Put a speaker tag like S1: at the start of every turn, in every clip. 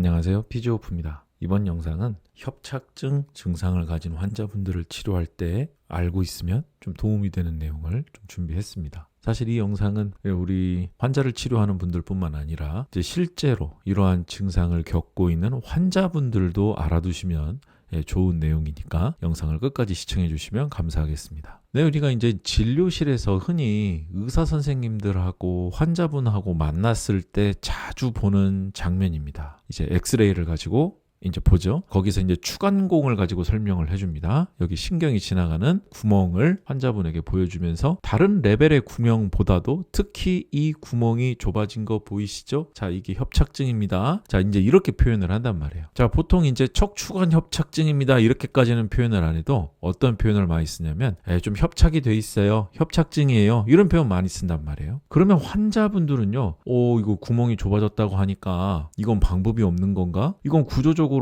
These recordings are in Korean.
S1: 안녕하세요. 피지오프입니다. 이번 영상은 협착증 증상을 가진 환자분들을 치료할 때 알고 있으면 좀 도움이 되는 내용을 좀 준비했습니다. 사실 이 영상은 우리 환자를 치료하는 분들뿐만 아니라 이제 실제로 이러한 증상을 겪고 있는 환자분들도 알아두시면 좋은 내용이니까 영상을 끝까지 시청해 주시면 감사하겠습니다. 네, 우리가 이제 진료실에서 흔히 의사 선생님들하고 환자분하고 만났을 때 자주 보는 장면입니다. 이제 엑스레이를 가지고 이제 보죠. 거기서 이제 추간공을 가지고 설명을 해줍니다. 여기 신경이 지나가는 구멍을 환자분에게 보여주면서 다른 레벨의 구멍보다도 특히 이 구멍이 좁아진 거 보이시죠? 자, 이게 협착증입니다. 자, 이제 이렇게 표현을 한단 말이에요. 자, 보통 이제 척추관 협착증입니다. 이렇게까지는 표현을 안 해도 어떤 표현을 많이 쓰냐면 좀 협착이 돼 있어요. 협착증이에요. 이런 표현 많이 쓴단 말이에요. 그러면 환자분들은요, 이거 구멍이 좁아졌다고 하니까 이건 방법이 없는 건가? 이건 구조적으로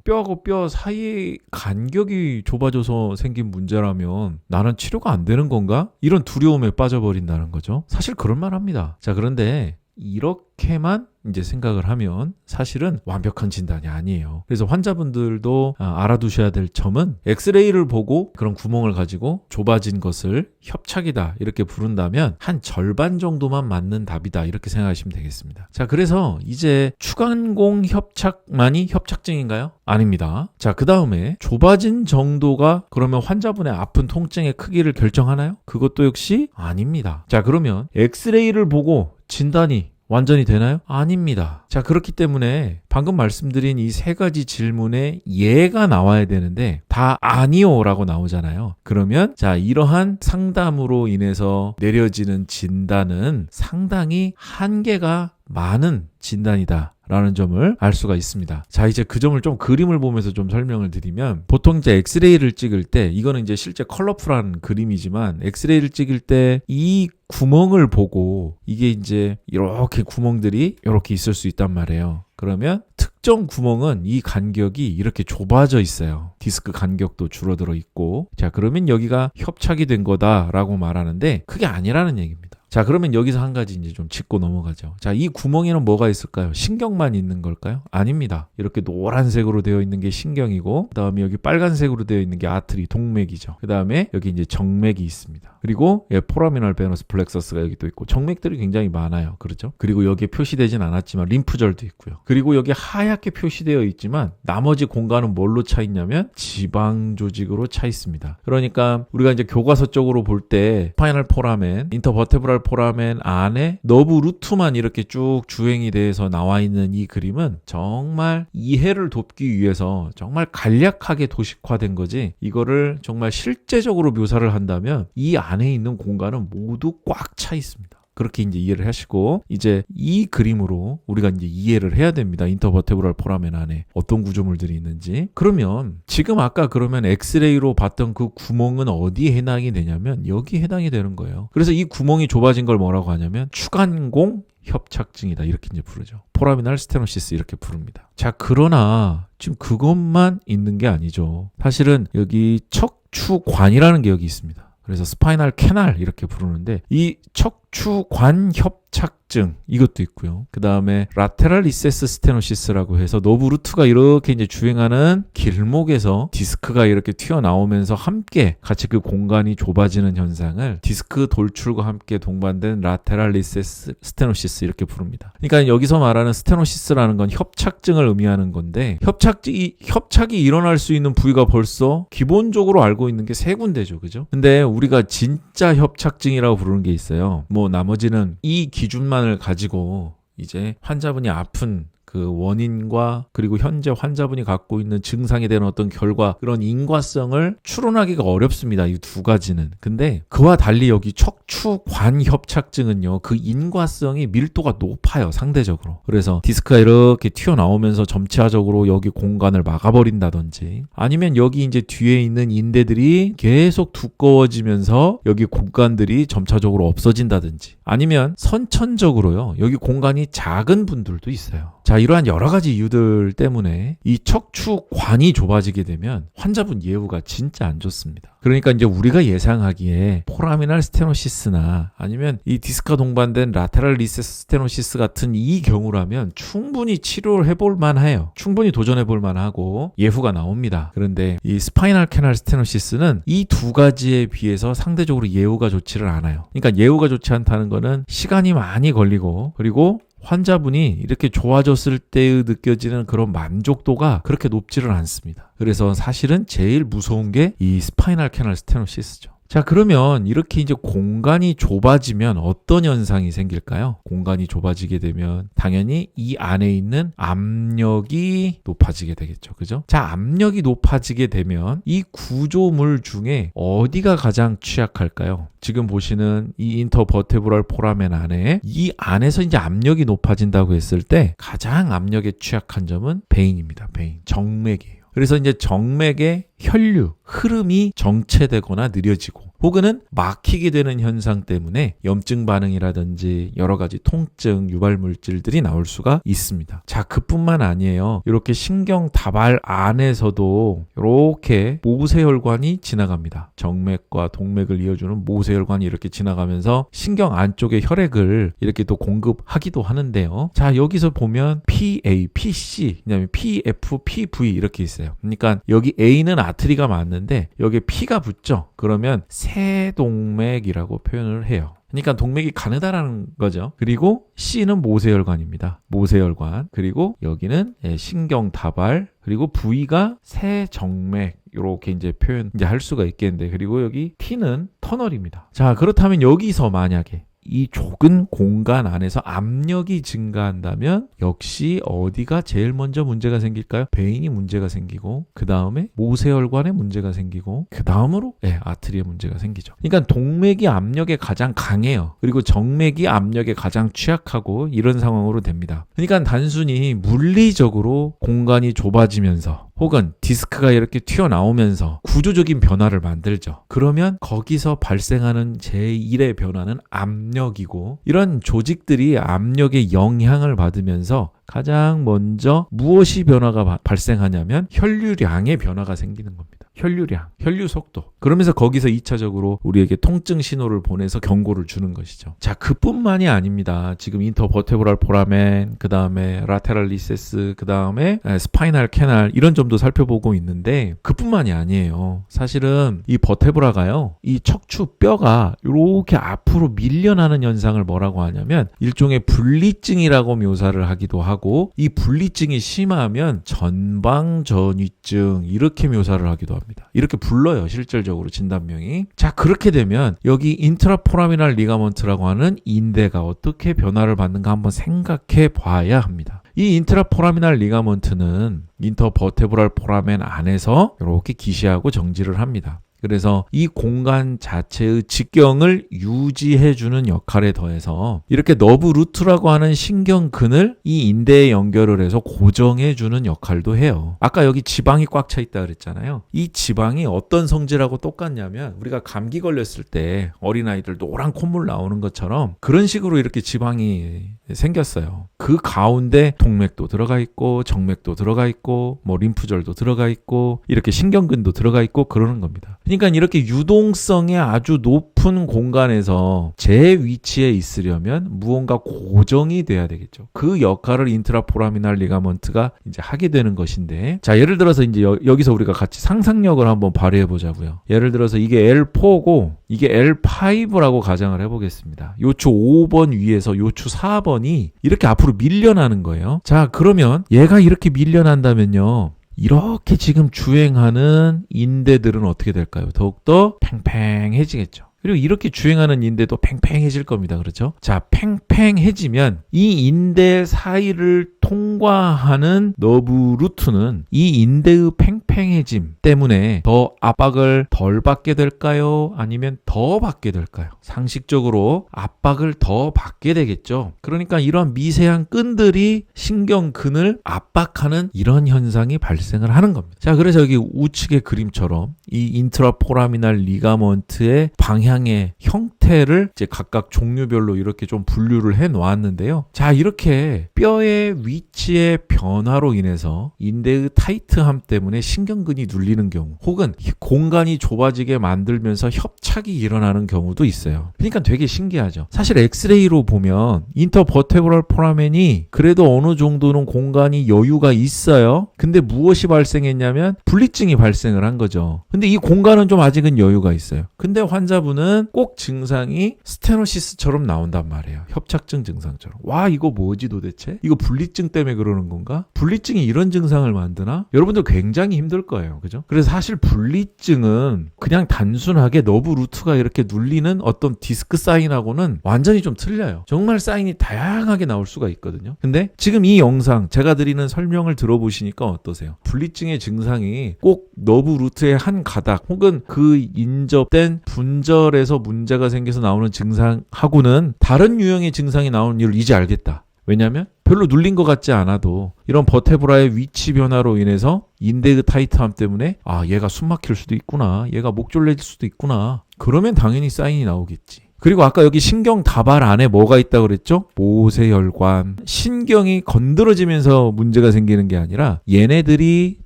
S1: 뼈하고 뼈 사이의 간격이 좁아져서 생긴 문제라면 나는 치료가 안 되는 건가? 이런 두려움에 빠져버린다는 거죠. 사실 그럴만합니다. 자, 그런데 이렇게만 이제 생각을 하면 사실은 완벽한 진단이 아니에요. 그래서 환자분들도 알아두셔야 될 점은 엑스레이를 보고 그런 구멍을 가지고 좁아진 것을 협착이다 이렇게 부른다면 한 절반 정도만 맞는 답이다 이렇게 생각하시면 되겠습니다. 자, 그래서 이제 추간공 협착만이 협착증인가요? 아닙니다. 자, 그 다음에 좁아진 정도가 그러면 환자분의 아픈 통증의 크기를 결정하나요? 그것도 역시 아닙니다. 자, 그러면 엑스레이를 보고 진단이 완전히 되나요? 아닙니다. 자, 그렇기 때문에 방금 말씀드린 이 세 가지 질문에 예가 나와야 되는데 다 아니요 라고 나오잖아요. 그러면 자, 이러한 상담으로 인해서 내려지는 진단은 상당히 한계가 많은 진단이다 라는 점을 알 수가 있습니다. 자, 이제 그 점을 좀 그림을 보면서 좀 설명을 드리면 보통 이제 엑스레이를 찍을 때 이거는 이제 실제 컬러풀한 그림이지만 엑스레이를 찍을 때 이 구멍을 보고 이게 이제 이렇게 구멍들이 이렇게 있을 수 있단 말이에요. 그러면 특정 구멍은 이 간격이 이렇게 좁아져 있어요. 디스크 간격도 줄어들어 있고. 자, 그러면 여기가 협착이 된 거다라고 말하는데 그게 아니라는 얘기입니다. 자, 그러면 여기서 한 가지 이제 좀 짚고 넘어가죠. 자, 이 구멍에는 뭐가 있을까요? 신경만 있는 걸까요? 아닙니다. 이렇게 노란색으로 되어 있는 게 신경이고, 그 다음에 여기 빨간색으로 되어 있는 게 아트리, 동맥이죠. 그 다음에 여기 이제 정맥이 있습니다. 그리고 포라미널 베너스 플렉서스가 여기 또 있고, 정맥들이 굉장히 많아요. 그렇죠? 그리고 여기에 표시되진 않았지만 림프절도 있고요. 그리고 여기 하얗게 표시되어 있지만 나머지 공간은 뭘로 차 있냐면 지방 조직으로 차 있습니다. 그러니까 우리가 이제 교과서 쪽으로 볼 때 스파이널 포라멘, 인터버테브랄 포라멘 안에 너브 루트만 이렇게 쭉 주행이 돼서 나와 있는 이 그림은 정말 이해를 돕기 위해서 정말 간략하게 도식화된 거지, 이거를 정말 실제적으로 묘사를 한다면 이 안에 있는 공간은 모두 꽉 차 있습니다. 그렇게 이제 이해를 하시고, 이제 이 그림으로 우리가 이제 이해를 해야 됩니다. 인터버테브랄 포라멘 안에 어떤 구조물들이 있는지. 그러면 지금 아까 그러면 엑스레이로 봤던 그 구멍은 어디에 해당이 되냐면 여기에 해당이 되는 거예요. 그래서 이 구멍이 좁아진 걸 뭐라고 하냐면 추간공 협착증이다 이렇게 이제 부르죠. 포라미널 스테노시스 이렇게 부릅니다. 자, 그러나 지금 그것만 있는 게 아니죠. 사실은 여기 척추관이라는 게 여기 있습니다. 그래서 스파이널 캐날 이렇게 부르는데 이 척추관 협착증 이것도 있고요. 그 다음에 라테랄 리세스 스테노시스라고 해서 너브 루트가 이렇게 이제 주행하는 길목에서 디스크가 이렇게 튀어나오면서 함께 같이 그 공간이 좁아지는 현상을 디스크 돌출과 함께 동반된 라테랄 리세스 스테노시스 이렇게 부릅니다. 그러니까 여기서 말하는 스테노시스라는 건 협착증을 의미하는 건데 협착이 일어날 수 있는 부위가 벌써 기본적으로 알고 있는 게 세 군데죠. 그죠? 근데 우리가 진짜 협착증이라고 부르는 게 있어요. 뭐 나머지는 이 기준만을 가지고 이제 환자분이 아픈 그 원인과 그리고 현재 환자분이 갖고 있는 증상에 대한 어떤 결과, 그런 인과성을 추론하기가 어렵습니다. 이 두 가지는. 근데 그와 달리 여기 척추관 협착증은요, 그 인과성이 밀도가 높아요, 상대적으로. 그래서 디스크가 이렇게 튀어나오면서 점차적으로 여기 공간을 막아버린다든지, 아니면 여기 이제 뒤에 있는 인대들이 계속 두꺼워지면서 여기 공간들이 점차적으로 없어진다든지, 아니면 선천적으로요, 여기 공간이 작은 분들도 있어요. 자, 이러한 여러 가지 이유들 때문에 이 척추관이 좁아지게 되면 환자분 예후가 진짜 안 좋습니다. 그러니까 이제 우리가 예상하기에 포라미날 스테노시스나 아니면 이 디스크가 동반된 라테랄 리세스 스테노시스 같은 이 경우라면 충분히 치료를 해볼 만해요. 충분히 도전해볼 만하고 예후가 나옵니다. 그런데 이 스파이널 캐날 스테노시스는 이 두 가지에 비해서 상대적으로 예후가 좋지를 않아요. 그러니까 예후가 좋지 않다는 거는 시간이 많이 걸리고, 그리고 환자분이 이렇게 좋아졌을 때의 느껴지는 그런 만족도가 그렇게 높지를 않습니다. 그래서 사실은 제일 무서운 게 이 스파이널 캐날 스테노시스죠. 자, 그러면 이렇게 이제 공간이 좁아지면 어떤 현상이 생길까요? 공간이 좁아지게 되면 당연히 이 안에 있는 압력이 높아지게 되겠죠. 그죠? 자, 압력이 높아지게 되면 이 구조물 중에 어디가 가장 취약할까요? 지금 보시는 이 인터버테브럴 포라멘 안에 이 안에서 이제 압력이 높아진다고 했을 때 가장 압력에 취약한 점은 베인입니다. 베인. 정맥이에요. 그래서 이제 정맥의 혈류, 흐름이 정체되거나 느려지고 혹은 막히게 되는 현상 때문에 염증 반응이라든지 여러 가지 통증, 유발 물질들이 나올 수가 있습니다. 자, 그뿐만 아니에요. 이렇게 신경 다발 안에서도 이렇게 모세혈관이 지나갑니다. 정맥과 동맥을 이어주는 모세혈관이 이렇게 지나가면서 신경 안쪽에 혈액을 이렇게 또 공급하기도 하는데요. 자, 여기서 보면 PA, PC, 그다음에 PF, PV 이렇게 있어요. 그러니까 여기 A는 아트리가 맞는데 여기에 P가 붙죠. 그러면 세동맥이라고 표현을 해요. 그러니까 동맥이 가느다라는 거죠. 그리고 C는 모세혈관입니다. 모세혈관. 그리고 여기는 신경다발. 그리고 V가 세정맥. 이렇게 이제 표현 이제 할 수가 있겠는데, 그리고 여기 T는 터널입니다. 자, 그렇다면 여기서 만약에 이 좁은 공간 안에서 압력이 증가한다면 역시 어디가 제일 먼저 문제가 생길까요? 베인이 문제가 생기고, 그 다음에 모세혈관에 문제가 생기고, 그 다음으로 아트리에 문제가 생기죠. 그러니까 동맥이 압력에 가장 강해요. 그리고 정맥이 압력에 가장 취약하고 이런 상황으로 됩니다. 그러니까 단순히 물리적으로 공간이 좁아지면서 혹은 디스크가 이렇게 튀어나오면서 구조적인 변화를 만들죠. 그러면 거기서 발생하는 제1의 변화는 압력이고, 이런 조직들이 압력의 영향을 받으면서 가장 먼저 무엇이 변화가 발생하냐면 혈류량의 변화가 생기는 겁니다. 혈류량, 혈류 속도. 그러면서 거기서 2차적으로 우리에게 통증 신호를 보내서 경고를 주는 것이죠. 자, 그뿐만이 아닙니다. 지금 인터버테브럴 포라멘, 그 다음에 라테랄 리세스, 그 다음에 스파이널 캐날 이런 점도 살펴보고 있는데 그뿐만이 아니에요. 사실은 이 버테브라가요, 이 척추뼈가 이렇게 앞으로 밀려나는 현상을 뭐라고 하냐면 일종의 분리증이라고 묘사를 하기도 하고, 이 분리증이 심하면 전방전위증 이렇게 묘사를 하기도 합니다. 이렇게 불러요, 실질적으로 진단명이. 자, 그렇게 되면 여기 인트라포라미날 리가먼트라고 하는 인대가 어떻게 변화를 받는가 한번 생각해 봐야 합니다. 이 인트라포라미날 리가먼트는 인터버테브럴 포라멘 안에서 이렇게 기시하고 정지를 합니다. 그래서 이 공간 자체의 직경을 유지해주는 역할에 더해서 이렇게 너브 루트라고 하는 신경근을 이 인대에 연결을 해서 고정해주는 역할도 해요. 아까 여기 지방이 꽉 차 있다 그랬잖아요. 이 지방이 어떤 성질하고 똑같냐면 우리가 감기 걸렸을 때 어린아이들 노란 콧물 나오는 것처럼 그런 식으로 이렇게 지방이 생겼어요. 그 가운데 동맥도 들어가 있고 정맥도 들어가 있고 뭐 림프절도 들어가 있고 이렇게 신경근도 들어가 있고 그러는 겁니다. 그러니까 이렇게 유동성이 아주 높은 공간에서 제 위치에 있으려면 무언가 고정이 돼야 되겠죠. 그 역할을 인트라포라미날 리가먼트가 이제 하게 되는 것인데, 자, 예를 들어서 이제 여기서 우리가 같이 상상력을 한번 발휘해 보자고요. 예를 들어서 이게 L4고 이게 L5라고 가정을 해보겠습니다. 요추 5번 위에서 요추 4번이 이렇게 앞으로 밀려나는 거예요. 자, 그러면 얘가 이렇게 밀려난다면요, 이렇게 지금 주행하는 인대들은 어떻게 될까요? 더욱더 팽팽해지겠죠. 그리고 이렇게 주행하는 인대도 팽팽해질 겁니다. 그렇죠? 자, 팽팽해지면 이 인대 사이를 통과하는 너브 루트는 이 인대의 팽팽해짐 때문에 더 압박을 덜 받게 될까요? 아니면 더 받게 될까요? 상식적으로 압박을 더 받게 되겠죠. 그러니까 이런 미세한 끈들이 신경근을 압박하는 이런 현상이 발생을 하는 겁니다. 자, 그래서 여기 우측의 그림처럼 이 인트라포라미날 리가먼트의 방향 다양의 형태를 이제 각각 종류별로 이렇게 좀 분류를 해 놓았는데요. 자, 이렇게 뼈의 위치의 변화로 인해서 인대의 타이트함 때문에 신경근이 눌리는 경우, 혹은 공간이 좁아지게 만들면서 협착이 일어나는 경우도 있어요. 그러니까 되게 신기하죠. 사실 엑스레이로 보면 인터버테브럴 포라멘이 그래도 어느 정도는 공간이 여유가 있어요. 근데 무엇이 발생했냐면 분리증이 발생을 한 거죠. 근데 이 공간은 좀 아직은 여유가 있어요. 근데 환자분은 꼭 증상이 스테노시스처럼 나온단 말이에요. 협착증 증상처럼. 와, 이거 뭐지 도대체? 이거 분리증 때문에 그러는 건가? 분리증이 이런 증상을 만드나? 여러분들 굉장히 힘들 거예요. 그죠? 그래서 사실 분리증은 그냥 단순하게 너브 루트가 이렇게 눌리는 어떤 디스크 사인하고는 완전히 좀 틀려요. 정말 사인이 다양하게 나올 수가 있거든요. 근데 지금 이 영상 제가 드리는 설명을 들어보시니까 어떠세요? 분리증의 증상이 꼭 너브 루트의 한 가닥 혹은 그 인접된 분절에서 문제가 생겨서 나오는 증상하고는 다른 유형의 증상이 나오는 이유를 이제 알겠다. 왜냐하면 별로 눌린 것 같지 않아도 이런 버테브라의 위치 변화로 인해서 인대의 타이트함 때문에 얘가 숨 막힐 수도 있구나, 얘가 목 졸릴 수도 있구나, 그러면 당연히 사인이 나오겠지. 그리고 아까 여기 신경 다발 안에 뭐가 있다고 그랬죠? 모세혈관. 신경이 건드려지면서 문제가 생기는 게 아니라 얘네들이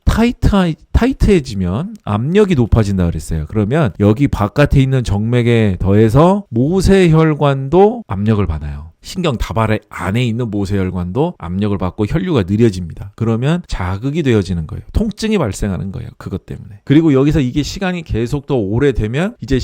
S1: 타이트해지면 압력이 높아진다 그랬어요. 그러면 여기 바깥에 있는 정맥에 더해서 모세혈관도 압력을 받아요. 신경 다발 안에 있는 모세혈관도 압력을 받고 혈류가 느려집니다. 그러면 자극이 되어지는 거예요. 통증이 발생하는 거예요. 그것 때문에. 그리고 여기서 이게 시간이 계속 더 오래되면 이제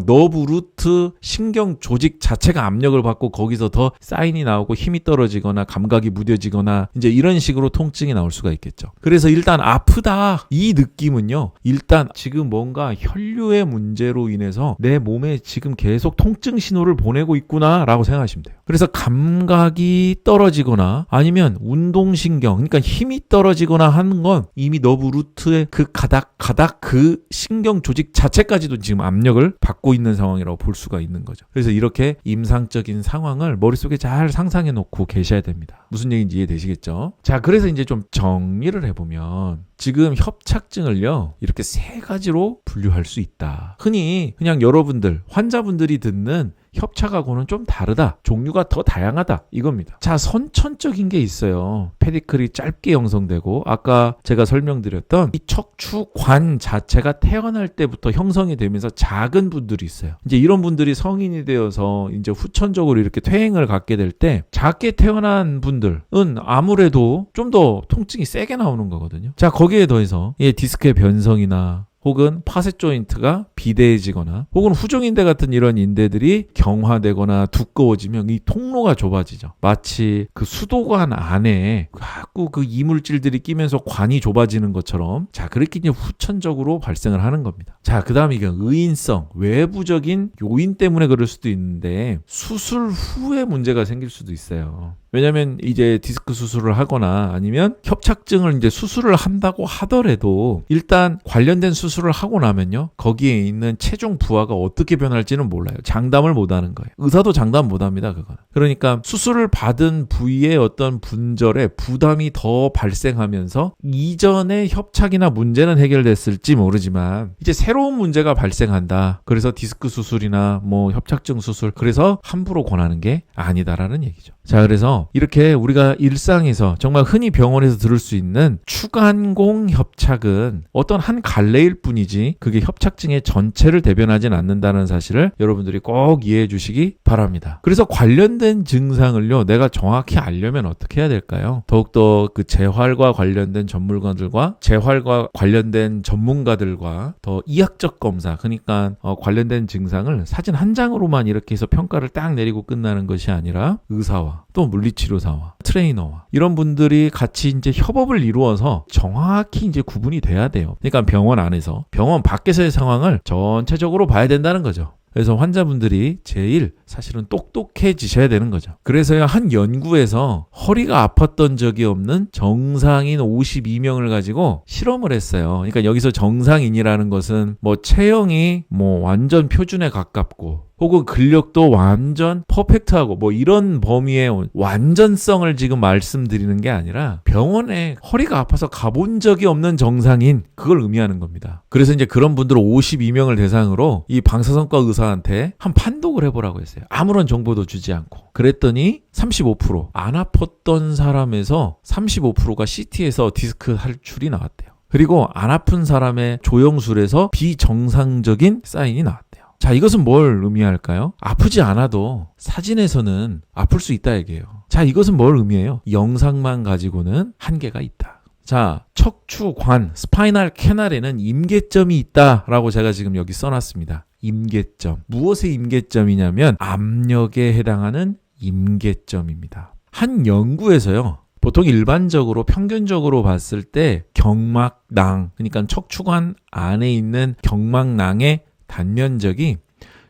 S1: 너브 루트 신경 조직 자체가 압력을 받고 거기서 더 사인이 나오고 힘이 떨어지거나 감각이 무뎌지거나 이제 이런 식으로 통증이 나올 수가 있겠죠. 그래서 일단 아프다 이 느낌은요, 일단 지금 뭔가 혈류의 문제로 인해서 내 몸에 지금 계속 통증 신호를 보내고 있구나 라고 생각하시면 돼요. 그래서 감각이 떨어지거나 아니면 운동신경, 그러니까 힘이 떨어지거나 하는 건 이미 너브 루트의 그 가닥 그 신경 조직 자체까지도 지금 압력을 받고 있는 상황이라고 볼 수가 있는 거죠. 그래서 이렇게 임상적인 상황을 머릿속에 잘 상상해 놓고 계셔야 됩니다. 무슨 얘기인지 이해되시겠죠? 자, 그래서 이제 좀 정리를 해보면 지금 협착증을요, 이렇게 세 가지로 분류할 수 있다. 흔히 그냥 여러분들, 환자분들이 듣는 협착하고는 좀 다르다. 종류가 더 다양하다. 이겁니다. 자, 선천적인 게 있어요. 페디클이 짧게 형성되고 아까 제가 설명드렸던 이 척추관 자체가 태어날 때부터 형성이 되면서 작은 분들이 있어요. 이제 이런 분들이 성인이 되어서 이제 후천적으로 이렇게 퇴행을 갖게 될 때 작게 태어난 분들은 아무래도 좀 더 통증이 세게 나오는 거거든요. 자, 거기에 더해서 디스크의 변성이나 혹은 파셋 조인트가 비대해지거나 혹은 후종인대 같은 이런 인대들이 경화되거나 두꺼워지면 이 통로가 좁아지죠. 마치 그 수도관 안에 자꾸 그 이물질들이 끼면서 관이 좁아지는 것처럼, 자, 그렇게 이제 후천적으로 발생을 하는 겁니다. 자, 그 다음에 이게 의인성, 외부적인 요인 때문에 그럴 수도 있는데 수술 후에 문제가 생길 수도 있어요. 왜냐면 이제 디스크 수술을 하거나 아니면 협착증을 이제 수술을 한다고 하더라도 일단 관련된 수술을 하고 나면요, 거기에 있는 체중 부하가 어떻게 변할지는 몰라요. 장담을 못 하는 거예요. 의사도 장담 못 합니다, 그거는. 그러니까 수술을 받은 부위의 어떤 분절에 부담이 더 발생하면서 이전의 협착이나 문제는 해결됐을지 모르지만 이제 새로운 문제가 발생한다. 그래서 디스크 수술이나 뭐 협착증 수술, 그래서 함부로 권하는 게 아니다라는 얘기죠. 자, 그래서 이렇게 우리가 일상에서 정말 흔히 병원에서 들을 수 있는 추간공 협착은 어떤 한 갈래일 뿐이지 그게 협착증의 전체를 대변하진 않는다는 사실을 여러분들이 꼭 이해해 주시기 바랍니다. 그래서 관련된 증상을요, 내가 정확히 알려면 어떻게 해야 될까요? 더욱더 그 재활과 관련된 전문가들과 재활과 관련된 전문가들과 더 이학적 검사, 그러니까 관련된 증상을 사진 한 장으로만 이렇게 해서 평가를 딱 내리고 끝나는 것이 아니라 의사와 또 물리치료사와 트레이너와 이런 분들이 같이 이제 협업을 이루어서 정확히 이제 구분이 돼야 돼요. 그러니까 병원 안에서, 병원 밖에서의 상황을 전체적으로 봐야 된다는 거죠. 그래서 환자분들이 제일 사실은 똑똑해지셔야 되는 거죠. 그래서요, 한 연구에서 허리가 아팠던 적이 없는 정상인 52명을 가지고 실험을 했어요. 그러니까 여기서 정상인이라는 것은 뭐 체형이 뭐 완전 표준에 가깝고 혹은 근력도 완전 퍼펙트하고 뭐 이런 범위의 완전성을 지금 말씀드리는 게 아니라 병원에 허리가 아파서 가본 적이 없는 정상인 그걸 의미하는 겁니다. 그래서 이제 그런 분들 52명을 대상으로 이 방사선과 의사한테 한 판독을 해보라고 했어요. 아무런 정보도 주지 않고. 그랬더니 35% 안 아팠던 사람에서 35%가 CT에서 디스크 탈출이 나왔대요. 그리고 안 아픈 사람의 조영술에서 비정상적인 사인이 나왔대요. 자, 이것은 뭘 의미할까요? 아프지 않아도 사진에서는 아플 수 있다 얘기예요. 자, 이것은 뭘 의미해요? 영상만 가지고는 한계가 있다. 자, 척추관, 스파이널 캐널에는 임계점이 있다라고 제가 지금 여기 써놨습니다. 임계점. 무엇의 임계점이냐면 압력에 해당하는 임계점입니다. 한 연구에서요. 보통 일반적으로 평균적으로 봤을 때 경막낭, 그러니까 척추관 안에 있는 경막낭의 단면적이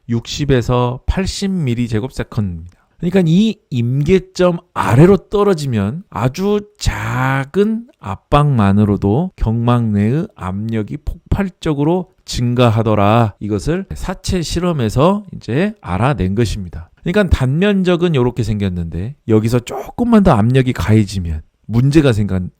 S1: 60에서 80mS입니다. 그러니까 이 임계점 아래로 떨어지면 아주 작은 압박만으로도 경막 내의 압력이 폭발적으로 증가하더라. 이것을 사체 실험에서 이제 알아낸 것입니다. 그러니까 단면적은 이렇게 생겼는데 여기서 조금만 더 압력이 가해지면 문제가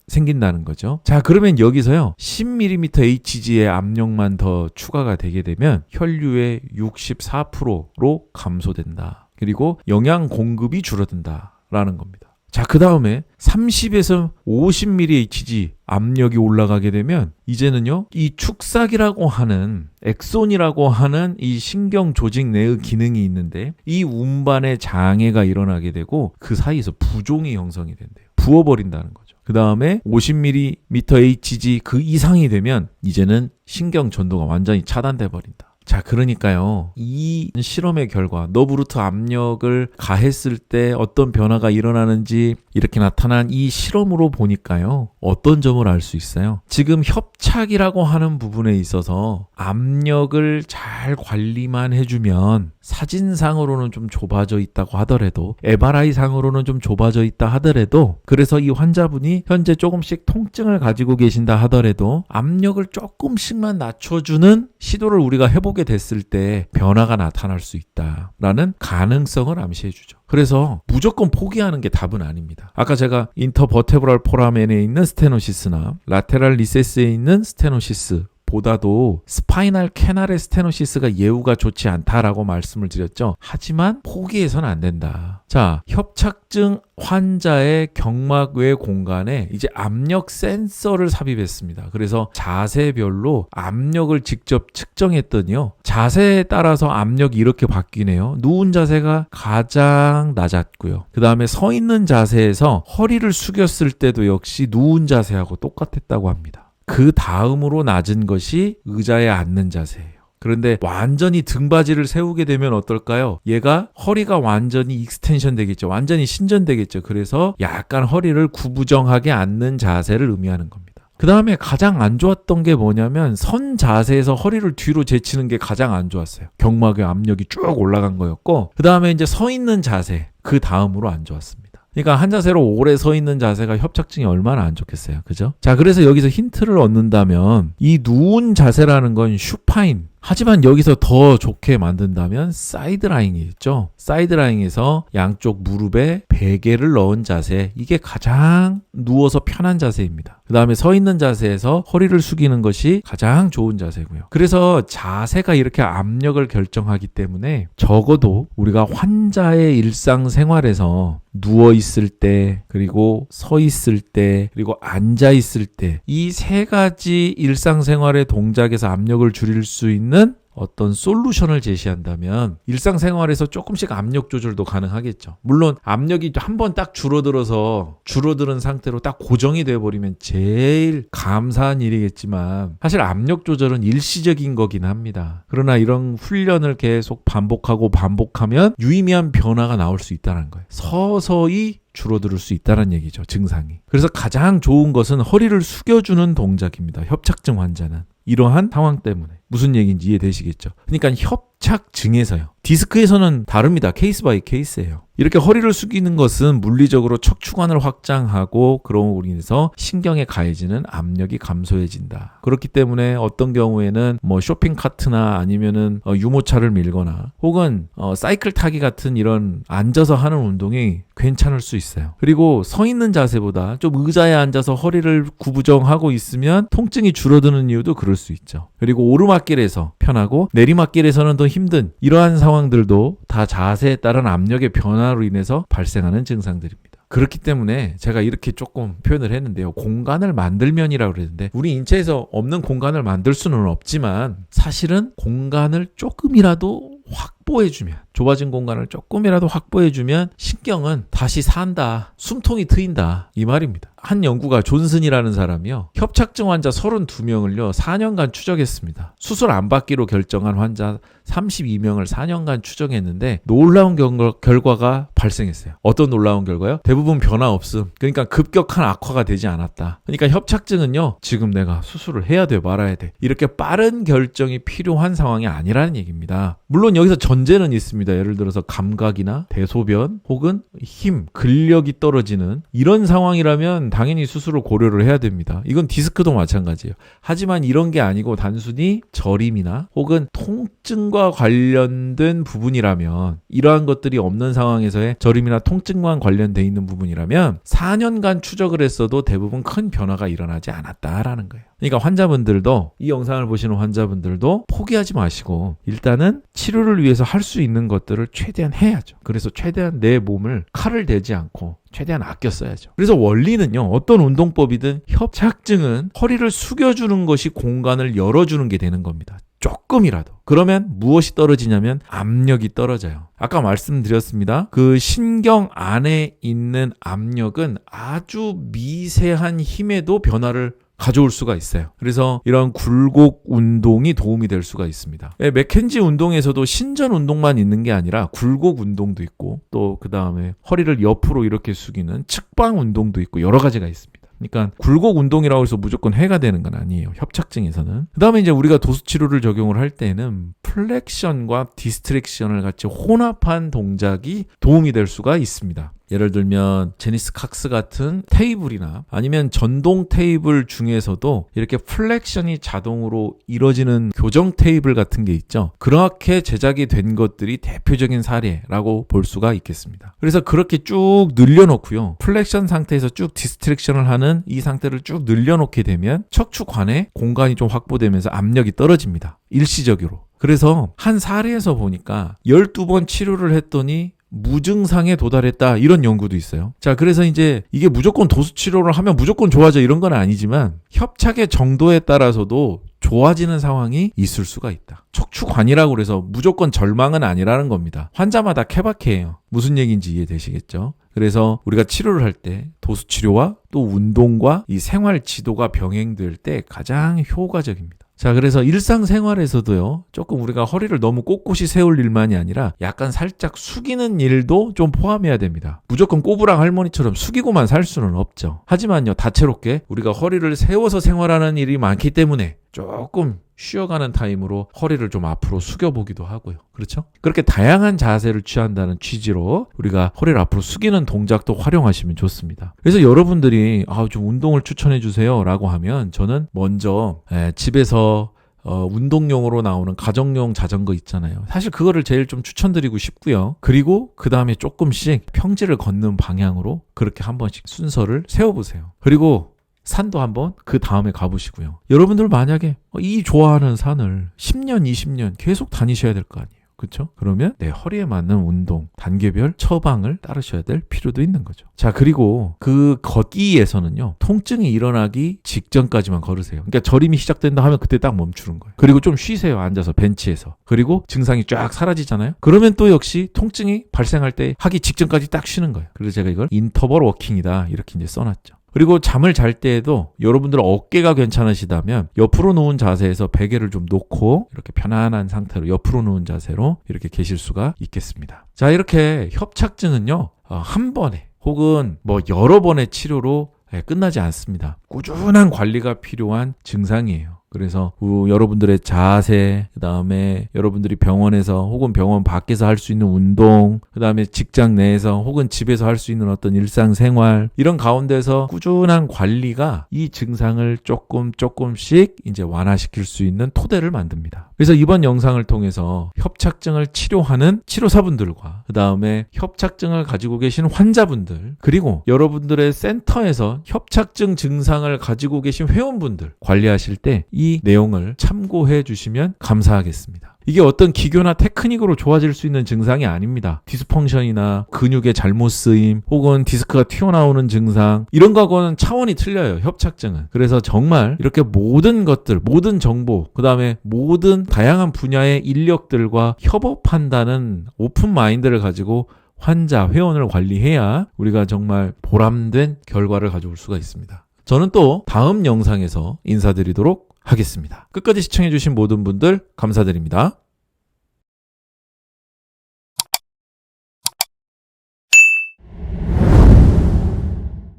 S1: 생긴다는 거죠. 자, 그러면 여기서요 10mm Hg의 압력만 더 추가가 되게 되면 혈류의 64%로 감소된다. 그리고 영양 공급이 줄어든다라는 겁니다. 자, 그 다음에 30에서 50mHg 압력이 올라가게 되면 이제는요 이 축삭이라고 하는 엑손이라고 하는 이 신경 조직 내의 기능이 있는데 이 운반에 장애가 일어나게 되고 그 사이에서 부종이 형성이 된대요. 부어버린다는 거죠. 그 다음에 50mHg 그 이상이 되면 이제는 신경 전도가 완전히 차단돼 버린다. 자, 그러니까요 이 실험의 결과 너브루트 압력을 가했을 때 어떤 변화가 일어나는지 이렇게 나타난 이 실험으로 보니까요 어떤 점을 알 수 있어요? 지금 협착이라고 하는 부분에 있어서 압력을 잘 관리만 해주면 사진상으로는 좀 좁아져 있다고 하더라도 MRI 상으로는 좀 좁아져 있다 하더라도 그래서 이 환자분이 현재 조금씩 통증을 가지고 계신다 하더라도 압력을 조금씩만 낮춰주는 시도를 우리가 해보게 됐을 때 변화가 나타날 수 있다라는 가능성을 암시해 주죠. 그래서 무조건 포기하는 게 답은 아닙니다. 아까 제가 인터버테브럴 포라멘에 있는 스테노시스나 라테랄 리세스에 있는 스테노시스 보다도 스파이널 캐널의 스테노시스가 예후가 좋지 않다라고 말씀을 드렸죠. 하지만 포기해서는 안 된다. 자, 협착증 환자의 경막 외 공간에 이제 압력 센서를 삽입했습니다. 그래서 자세별로 압력을 직접 측정했더니요. 자세에 따라서 압력이 이렇게 바뀌네요. 누운 자세가 가장 낮았고요. 그 다음에 서 있는 자세에서 허리를 숙였을 때도 역시 누운 자세하고 똑같았다고 합니다. 그 다음으로 낮은 것이 의자에 앉는 자세예요. 그런데 완전히 등받이를 세우게 되면 어떨까요? 얘가 허리가 완전히 익스텐션 되겠죠. 완전히 신전되겠죠. 그래서 약간 허리를 구부정하게 앉는 자세를 의미하는 겁니다. 그 다음에 가장 안 좋았던 게 뭐냐면 선 자세에서 허리를 뒤로 제치는 게 가장 안 좋았어요. 경막의 압력이 쭉 올라간 거였고 그 다음에 이제 서 있는 자세 그 다음으로 안 좋았습니다. 그러니까 한 자세로 오래 서 있는 자세가 협착증이 얼마나 안 좋겠어요. 그죠? 자, 그래서 여기서 힌트를 얻는다면 이 누운 자세라는 건 슈파인. 하지만 여기서 더 좋게 만든다면 사이드라잉이겠죠. 사이드라잉에서 양쪽 무릎에 베개를 넣은 자세. 이게 가장 누워서 편한 자세입니다. 그 다음에 서 있는 자세에서 허리를 숙이는 것이 가장 좋은 자세고요. 그래서 자세가 이렇게 압력을 결정하기 때문에 적어도 우리가 환자의 일상생활에서 누워 있을 때, 그리고 서 있을 때, 그리고 앉아 있을 때, 이 세 가지 일상생활의 동작에서 압력을 줄일 수 있는 어떤 솔루션을 제시한다면 일상생활에서 조금씩 압력 조절도 가능하겠죠. 물론 압력이 한번 딱 줄어드는 상태로 딱 고정이 되어버리면 제일 감사한 일이겠지만 사실 압력 조절은 일시적인 거긴 합니다. 그러나 이런 훈련을 계속 반복하면 유의미한 변화가 나올 수 있다는 거예요. 서서히 줄어들 수 있다는 얘기죠. 증상이. 그래서 가장 좋은 것은 허리를 숙여주는 동작입니다. 협착증 환자는. 이러한 상황 때문에. 무슨 얘기인지 이해되시겠죠? 그러니까 협착증에서요. 디스크에서는 다릅니다. 케이스 바이 케이스예요. 이렇게 허리를 숙이는 것은 물리적으로 척추관을 확장하고 그로 인해서 신경에 가해지는 압력이 감소해진다. 그렇기 때문에 어떤 경우에는 뭐 쇼핑 카트나 아니면은 유모차를 밀거나 혹은 사이클 타기 같은 이런 앉아서 하는 운동이 괜찮을 수 있어요. 그리고 서 있는 자세보다 좀 의자에 앉아서 허리를 구부정하고 있으면 통증이 줄어드는 이유도 그럴 수 있죠. 그리고 오르막길에서 편하고 내리막길에서는 더 힘든 이러한 상황들도 다 자세에 따른 압력의 변화로 인해서 발생하는 증상들입니다. 그렇기 때문에 제가 이렇게 조금 표현을 했는데요. 공간을 만들면이라고 그랬는데 우리 인체에서 없는 공간을 만들 수는 없지만 사실은 공간을 조금이라도 확보해주면, 좁아진 공간을 조금이라도 확보해주면 신경은 다시 산다, 숨통이 트인다 이 말입니다. 한 연구가 존슨이라는 사람이요, 협착증 환자 32명을요 4년간 추적했습니다. 수술 안 받기로 결정한 환자 32명을 4년간 추적했는데 놀라운 결과가 발생했어요. 어떤 놀라운 결과요? 대부분 변화 없음. 그러니까 급격한 악화가 되지 않았다. 그러니까 협착증은요, 지금 내가 수술을 해야 돼 말아야 돼 이렇게 빠른 결정이 필요한 상황이 아니라는 얘기입니다. 물론 여기서 전제는 있습니다. 예를 들어서 감각이나 대소변 혹은 힘, 근력이 떨어지는 이런 상황이라면 당연히 수술을 고려를 해야 됩니다. 이건 디스크도 마찬가지예요. 하지만 이런 게 아니고 단순히 저림이나 혹은 통증과 관련된 부분이라면, 이러한 것들이 없는 상황에서의 저림이나 통증과 관련돼 있는 부분이라면 4년간 추적을 했어도 대부분 큰 변화가 일어나지 않았다라는 거예요. 그러니까 환자분들도, 이 영상을 보시는 환자분들도 포기하지 마시고 일단은 치료를 위해서 할 수 있는 것들을 최대한 해야죠. 그래서 최대한 내 몸을 칼을 대지 않고 최대한 아껴 써야죠. 그래서 원리는요, 어떤 운동법이든 협착증은 허리를 숙여주는 것이 공간을 열어주는 게 되는 겁니다. 조금이라도. 그러면 무엇이 떨어지냐면 압력이 떨어져요. 아까 말씀드렸습니다. 그 신경 안에 있는 압력은 아주 미세한 힘에도 변화를 가져올 수가 있어요. 그래서 이런 굴곡 운동이 도움이 될 수가 있습니다. 맥켄지 운동에서도 신전 운동만 있는 게 아니라 굴곡 운동도 있고, 또 그 다음에 허리를 옆으로 이렇게 숙이는 측방 운동도 있고 여러 가지가 있습니다. 그러니까 굴곡 운동이라고 해서 무조건 해가 되는 건 아니에요. 협착증에서는. 그 다음에 이제 우리가 도수치료를 적용을 할 때는 플렉션과 디스트랙션을 같이 혼합한 동작이 도움이 될 수가 있습니다. 예를 들면 제니스 칵스 같은 테이블이나 아니면 전동 테이블 중에서도 이렇게 플렉션이 자동으로 이뤄지는 교정 테이블 같은 게 있죠. 그렇게 제작이 된 것들이 대표적인 사례라고 볼 수가 있겠습니다. 그래서 그렇게 쭉 늘려놓고요, 플렉션 상태에서 쭉 디스트랙션을 하는 이 상태를 쭉 늘려놓게 되면 척추관에 공간이 좀 확보되면서 압력이 떨어집니다. 일시적으로. 그래서 한 사례에서 보니까 12번 치료를 했더니 무증상에 도달했다, 이런 연구도 있어요. 자, 그래서 이제 이게 무조건 도수치료를 하면 무조건 좋아져 이런 건 아니지만 협착의 정도에 따라서도 좋아지는 상황이 있을 수가 있다. 척추관이라고 그래서 무조건 절망은 아니라는 겁니다. 환자마다 케바케예요. 무슨 얘기인지 이해되시겠죠? 그래서 우리가 치료를 할 때 도수치료와 또 운동과 이 생활 지도가 병행될 때 가장 효과적입니다. 자, 그래서 일상생활에서도요, 조금 우리가 허리를 너무 꼿꼿이 세울 일만이 아니라 약간 살짝 숙이는 일도 좀 포함해야 됩니다. 무조건 꼬부랑 할머니처럼 숙이고만 살 수는 없죠. 하지만요, 다채롭게 우리가 허리를 세워서 생활하는 일이 많기 때문에 조금 쉬어가는 타임으로 허리를 좀 앞으로 숙여보기도 하고요. 그렇죠? 그렇게 다양한 자세를 취한다는 취지로 우리가 허리를 앞으로 숙이는 동작도 활용하시면 좋습니다. 그래서 여러분들이 좀 운동을 추천해 주세요 라고 하면 저는 먼저 집에서 운동용으로 나오는 가정용 자전거 있잖아요. 사실 그거를 제일 좀 추천드리고 싶고요. 그리고 그 다음에 조금씩 평지를 걷는 방향으로 그렇게 한 번씩 순서를 세워보세요. 그리고 산도 한번 그 다음에 가보시고요. 여러분들 만약에 이 좋아하는 산을 10년, 20년 계속 다니셔야 될 거 아니에요. 그렇죠? 그러면 내 허리에 맞는 운동, 단계별 처방을 따르셔야 될 필요도 있는 거죠. 자, 그리고 그 걷기에서는요, 통증이 일어나기 직전까지만 걸으세요. 그러니까 저림이 시작된다 하면 그때 딱 멈추는 거예요. 그리고 좀 쉬세요. 앉아서 벤치에서. 그리고 증상이 쫙 사라지잖아요. 그러면 또 역시 통증이 발생할 때 하기 직전까지 딱 쉬는 거예요. 그래서 제가 이걸 인터벌 워킹이다 이렇게 이제 써놨죠. 그리고 잠을 잘 때에도 여러분들 어깨가 괜찮으시다면 옆으로 누운 자세에서 베개를 좀 놓고 이렇게 편안한 상태로 옆으로 누운 자세로 이렇게 계실 수가 있겠습니다. 자, 이렇게 협착증은요, 한 번에 혹은 여러 번의 치료로 끝나지 않습니다. 꾸준한 관리가 필요한 증상이에요. 그래서 여러분들의 자세, 그 다음에 여러분들이 병원에서 혹은 병원 밖에서 할 수 있는 운동, 그 다음에 직장 내에서 혹은 집에서 할 수 있는 어떤 일상생활, 이런 가운데서 꾸준한 관리가 이 증상을 조금씩 이제 완화시킬 수 있는 토대를 만듭니다. 그래서 이번 영상을 통해서 협착증을 치료하는 치료사분들과 그 다음에 협착증을 가지고 계신 환자분들, 그리고 여러분들의 센터에서 협착증 증상을 가지고 계신 회원분들 관리하실 때 이 내용을 참고해 주시면 감사하겠습니다. 이게 어떤 기교나 테크닉으로 좋아질 수 있는 증상이 아닙니다. 디스펑션이나 근육의 잘못 쓰임 혹은 디스크가 튀어나오는 증상, 이런 거하고는 차원이 틀려요, 협착증은. 그래서 정말 이렇게 모든 것들, 모든 정보, 그 다음에 모든 다양한 분야의 인력들과 협업한다는 오픈 마인드를 가지고 환자, 회원을 관리해야 우리가 정말 보람된 결과를 가져올 수가 있습니다. 저는 또 다음 영상에서 인사드리도록 하겠습니다. 끝까지 시청해주신 모든 분들 감사드립니다.